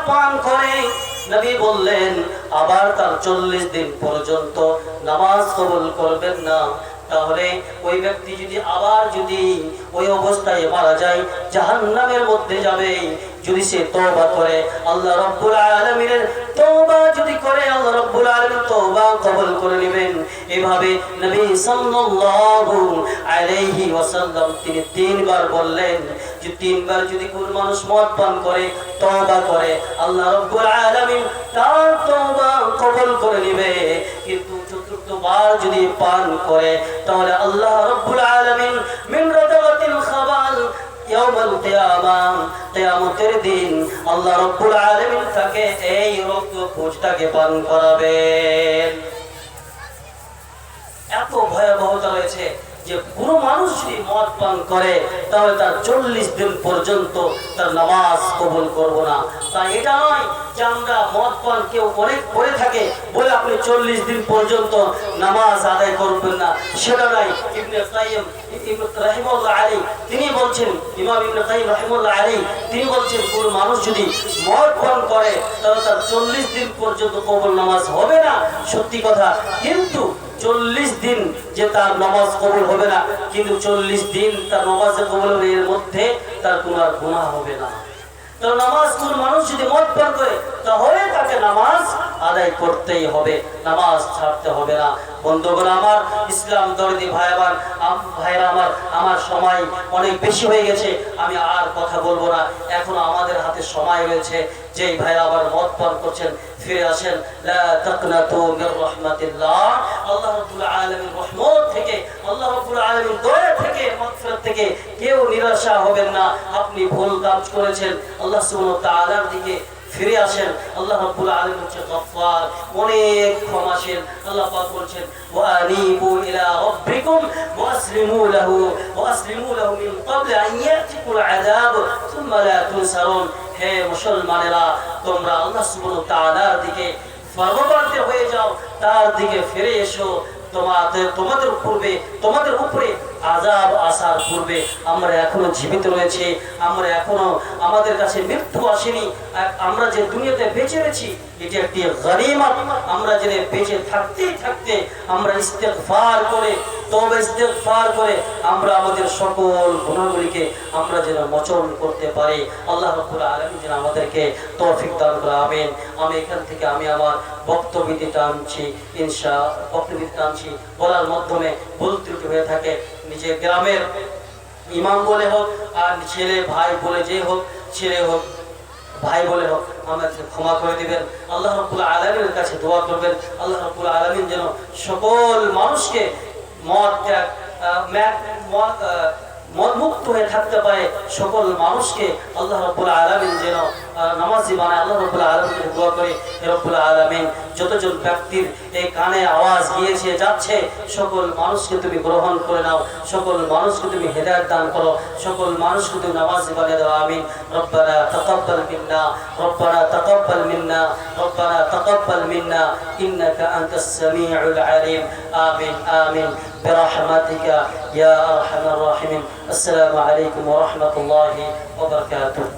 পান করে নবী বললেন আবার তার 40 দিন পর্যন্ত নামাজ কবুল করবেন না। তাহলে ওই ব্যক্তি যদি আবার যদি ওই অবস্থায় মারা যায় জাহান্নামের মধ্যে যাবে। যদি সে তওবা করে আল্লাহ রাব্বুল আলামিনের তওবা যদি করে আল্লাহ রাব্বুল আলামিন তওবা কবুল করে নেবেন। এভাবে নবী সাল্লাল্লাহু আলাইহি ওয়াসাল্লাম তিনি 3 বার বললেন যে 3 বার যদি কোন মানুষ মদ পান করে তওবা করে আল্লাহ রাব্বুল আলামিন তার তওবা কবুল করে নেবে। কিন্তু চতুর্থ বার যদি পান করে তাহলে আল্লাহ রাব্বুল আলামিন মিন রাদাতিল খাবাল ইয়াউমুল কিয়ামাহ কিয়ামতের দিন আল্লাহ রাব্বুল আলামিন তাকে এই রক্তপুঞ্জটাকে পান করাবেন। এত ভয়াবহতা রয়েছে যে কোনো মানুষ যদি মদ পান করে তাহলে তার 40 দিন পর্যন্ত তার নামাজ কবুল করব না। তাই এটা নয় যে আমরা মদ পান কেউ অনেক করে থাকে বলে আপনি 40 দিন পর্যন্ত নামাজ আদায় করবেন না, সেটা নয়। ইবনে কাইয়িম রাহিমাহুল্লাহ আলাইহি তিনি বলছেন, ইমাম ইবনে কাইয়িম রাহিমাহুল্লাহ আলাইহি তিনি বলছেন কোন মানুষ যদি মদ পান করে তাহলে তার 40 দিন পর্যন্ত কবুল নামাজ হবে না, সত্যি কথা। কিন্তু 40 দিন যে তার নামাজ কবুল হবে না, কিন্তু 40 দিন তার নামাজ কবুল হবে, এর মধ্যে তার কোনো আর গুনাহ হবে না। তো নামাজ কোন মানুষ যদি মদ পান করে তাহলে তাকে নামাজ আদায় করতেই হবে, নামাজ ছাড়তে হবে না। বন্ধুগণ আমার, ইসলাম দরদি ভাইরা আমার সময় অনেক বেশি হয়ে গেছে, আমি আর কথা বলবো না। এখন আমাদের হাতে সময় রয়েছে। যেই ভাইরা আবার মদ পান করছেন ফিরে আসেন, লা তাকনাতু মির রাহমাতিল্লাহ, আল্লাহ রাব্বুল আলামিন রহমত থেকে, আল্লাহ রাব্বুল আলামিন দয়া থেকে, মাগফিরাত থেকে কেউ নিরাশা হবেন না। আপনি ভুল কাজ করেছেন, আল্লাহ সুবহানাহু ওয়া তাআলার দিকে ফিরে আসেন। আল্লাহ রাব্বুল আলামিন হচ্ছে গফফার, অনেক ক্ষমাশীল। আল্লাহ পাক বলছেন ওয়া আনিবু ইলা রাব্বিকুম ওয়া আসলিমু লাহু মিন ক্বাবলি আন ইয়াতিকুল আযাব সুম্মা লা তুনসারুন। হে মুসলমানেরা, তোমরা আল্লাহ সুবহানাহু ওয়া তাআলার দিকে ফরমাবর্তী হয়ে যাও, তার দিকে ফিরে এসো। তোমাদের উপরে আযাব আসার পূর্বে আমরা এখনো জীবিত রয়েছে, আমরা এখনো আমাদের কাছে মৃত্যু আসেনি। আমরা যে দুনিয়াতে বেঁচে রয়েছি এটি একটি গনিমত। আমরা যে বেঁচে থাকতে আমরা ইস্তেগফার করে, তওবা ইস্তেগফার করে আমরা আমাদের সকল গুনাহগুলিকে আমরা যেন মোচন করতে পারি। আল্লাহ রাব্বুল আলামিন যেন আমাদেরকে তৌফিক দান করে। আমিন। আমি এখান থেকে আমি আমার বক্তব্যটি টানছি, বলার মাধ্যমে ভুল ত্রুটি হয়ে থাকে, নিজের গ্রামের ইমাম বলে হোক আর ছেলে ভাই বলে যে হোক, ছেলে হোক ভাই বলে হোক, আমাকে ক্ষমা করে দিবেন। আল্লাহ রাব্বুল আলামিনের কাছে দোয়া করবেন, আল্লাহ রাব্বুল আলামিন যেন সকল মানুষকে মদমুক্ত হয়ে থাকতে পারে, সকল মানুষকে আল্লাহ রাব্বুল আলামিন যেন নামাজি বানায়। আল্লাহ রাব্বুল আলামিনকে দোয়া করে, হে রাব্বুল আলামিন যতজন ব্যক্তির এই কানে আওয়াজ গিয়েছে যাচ্ছে সকল মানুষকে তুমি গ্রহণ করে নাও, সকল মানুষকে তুমি হেদায়েত দান করো, সকল মানুষকে তুমি নামাজি বানিয়ে দাও। আমিন। রব্বানা তাকাব্বাল মিন্না, রব্বানা তাকাব্বাল মিন্না, রব্বানা তাকাব্বাল মিন্না ইন্নাকা আনতাস সামিউল আলিম। আমিন আমিন বিরহমাতিকা ইয়া আরহামার রাহিমিন। আসসালামু আলাইকুম ওয়া রাহমাতুল্লাহি ওয়া বারাকাতুহু।